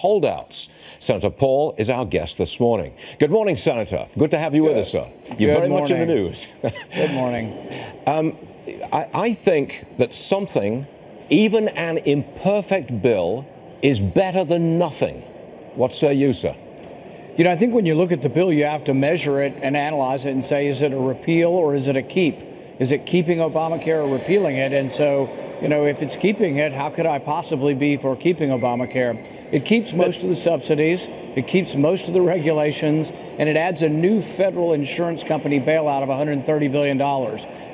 holdouts. Senator Paul is our guest this morning. Good morning, Senator. Good to have you with us, sir. You're very much in the news. Good morning. I think that something, even an imperfect bill, is better than nothing. What say you, sir? You know, I think when you look at the bill, you have to measure it and analyze it and say, is it a repeal or is it a keep? Is it keeping Obamacare or repealing it? And so, you know, if it's keeping it, how could I possibly be for keeping Obamacare? It keeps most of the subsidies, it keeps most of the regulations, and it adds a new federal insurance company bailout of $130 billion.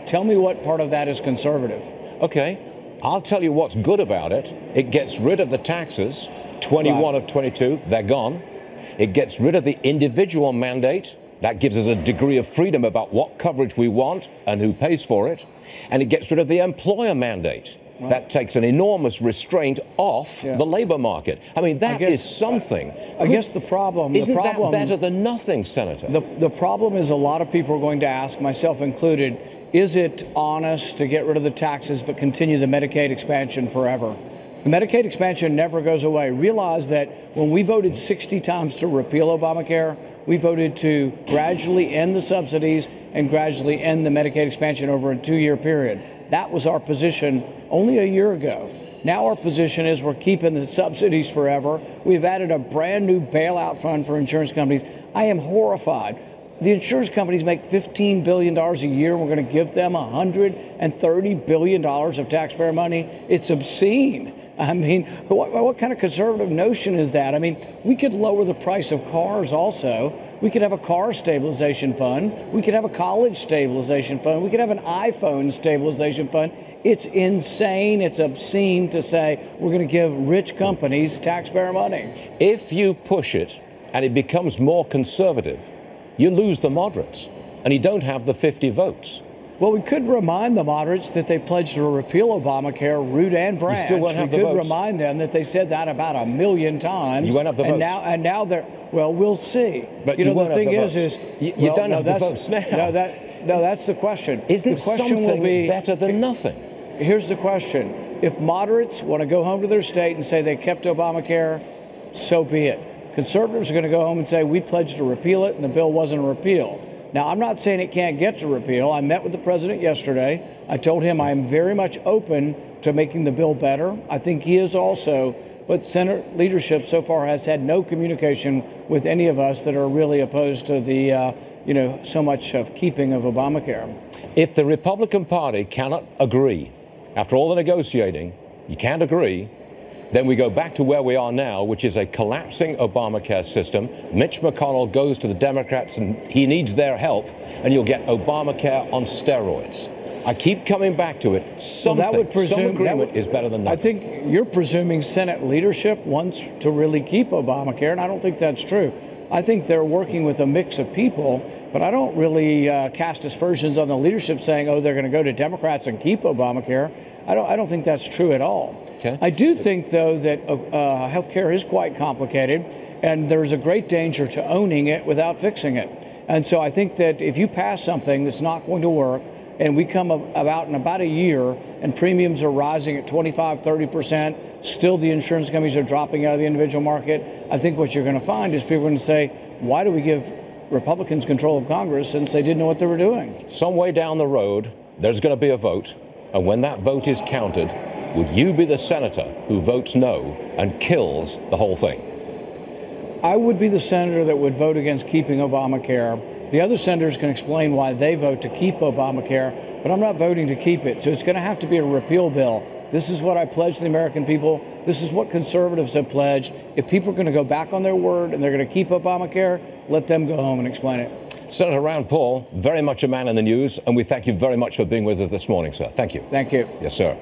Tell me what part of that is conservative. Okay, I'll tell you what's good about it. It gets rid of the taxes, 21 of 22, they're gone. It gets rid of the individual mandate. That gives us a degree of freedom about what coverage we want and who pays for it. And it gets rid of the employer mandate. Right. That takes an enormous restraint off the labor market. I mean, that is something. I guess the problem... Isn't that better than nothing, Senator? The problem is a lot of people are going to ask, myself included, is it honest to get rid of the taxes but continue the Medicaid expansion forever? The Medicaid expansion never goes away. Realize that when we voted 60 times to repeal Obamacare, we voted to gradually end the subsidies and gradually end the Medicaid expansion over a 2-year period. That was our position only a year ago. Now our position is we're keeping the subsidies forever. We've added a brand new bailout fund for insurance companies. I am horrified. The insurance companies make $15 billion a year, and we're going to give them $130 billion of taxpayer money. It's obscene. I mean, what kind of conservative notion is that? I mean, we could lower the price of cars also. We could have a car stabilization fund. We could have a college stabilization fund. We could have an iPhone stabilization fund. It's insane. It's obscene to say we're going to give rich companies taxpayer money. If you push it and it becomes more conservative, you lose the moderates and you don't have the 50 votes. Well, we could remind the moderates that they pledged to repeal Obamacare, root and branch. You still won't have the votes. We could remind them that they said that about 1 million times. You won't have the votes. And now they're, well, we'll see. But you know, the thing is you don't have the votes now. No, that's the question. Isn't the question something will be, better than nothing? Here's the question. If moderates want to go home to their state and say they kept Obamacare, so be it. Conservatives are going to go home and say we pledged to repeal it and the bill wasn't a repeal. Now, I'm not saying it can't get to repeal. I met with the president yesterday. I told him I am very much open to making the bill better. I think he is also. But Senate leadership so far has had no communication with any of us that are really opposed to the, so much of keeping of Obamacare. If the Republican Party cannot agree, after all the negotiating, you can't agree, then we go back to where we are now, which is a collapsing Obamacare system. Mitch McConnell goes to the Democrats and he needs their help, and you'll get Obamacare on steroids. I keep coming back to it. Some agreement is better than nothing. I think you're presuming Senate leadership wants to really keep Obamacare, and I don't think that's true. I think they're working with a mix of people, but I don't really cast aspersions on the leadership saying, oh, they're going to go to Democrats and keep Obamacare. I don't think that's true at all. Okay. I do think, though, that health care is quite complicated, and there's a great danger to owning it without fixing it. And so I think that if you pass something that's not going to work, and we come about in about a year, and premiums are rising at 25–30%, still the insurance companies are dropping out of the individual market, I think what you're going to find is people are going to say, why do we give Republicans control of Congress since they didn't know what they were doing? Some way down the road, there's going to be a vote, and when that vote is counted, would you be the senator who votes no and kills the whole thing? I would be the senator that would vote against keeping Obamacare. The other senators can explain why they vote to keep Obamacare, but I'm not voting to keep it. So it's going to have to be a repeal bill. This is what I pledged to the American people. This is what conservatives have pledged. If people are going to go back on their word and they're going to keep Obamacare, let them go home and explain it. Senator Rand Paul, very much a man in the news, and we thank you very much for being with us this morning, sir. Thank you. Thank you. Yes, sir.